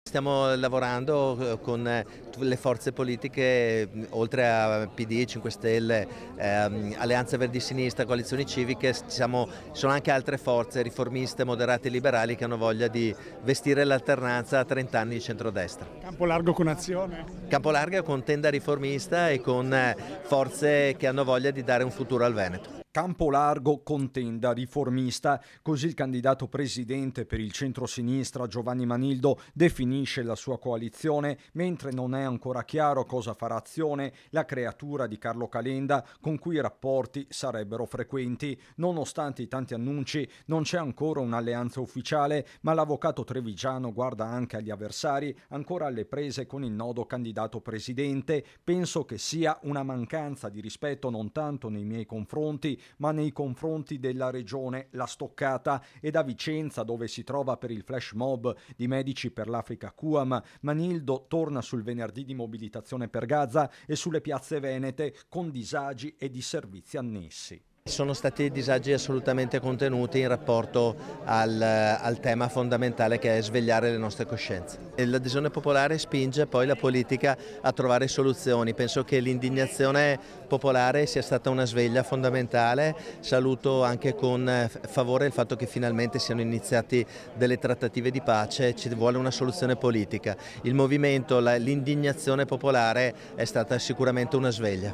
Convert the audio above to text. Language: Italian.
Stiamo lavorando con le forze politiche, oltre a PD, 5 Stelle, Alleanza Verdi Sinistra, coalizioni civiche, sono anche altre forze riformiste, moderate e liberali che hanno voglia di vestire l'alternanza a 30 anni di centrodestra. Campo largo con Azione. Campo largo con tenda riformista e con forze che hanno voglia di dare un futuro al Veneto. Campo largo, contenda riformista, così il candidato presidente per il centro-sinistra Giovanni Manildo definisce la sua coalizione, mentre non è ancora chiaro cosa farà Azione, la creatura di Carlo Calenda, con cui i rapporti sarebbero frequenti. Nonostante i tanti annunci, non c'è ancora un'alleanza ufficiale, ma l'avvocato trevigiano guarda anche agli avversari, ancora alle prese con il nodo candidato presidente. Penso che sia una mancanza di rispetto non tanto nei miei confronti, ma nei confronti della regione La Stoccata, e da Vicenza, dove si trova per il flash mob di Medici per l'Africa QAM, Manildo torna sul venerdì di mobilitazione per Gaza e sulle piazze venete con disagi e disservizi annessi. Sono stati disagi assolutamente contenuti in rapporto al tema fondamentale che è svegliare le nostre coscienze. L'adesione popolare spinge poi la politica a trovare soluzioni. Penso che l'indignazione popolare sia stata una sveglia fondamentale. Saluto anche con favore il fatto che finalmente siano iniziate delle trattative di pace, ci vuole una soluzione politica. Il movimento, l'indignazione popolare è stata sicuramente una sveglia.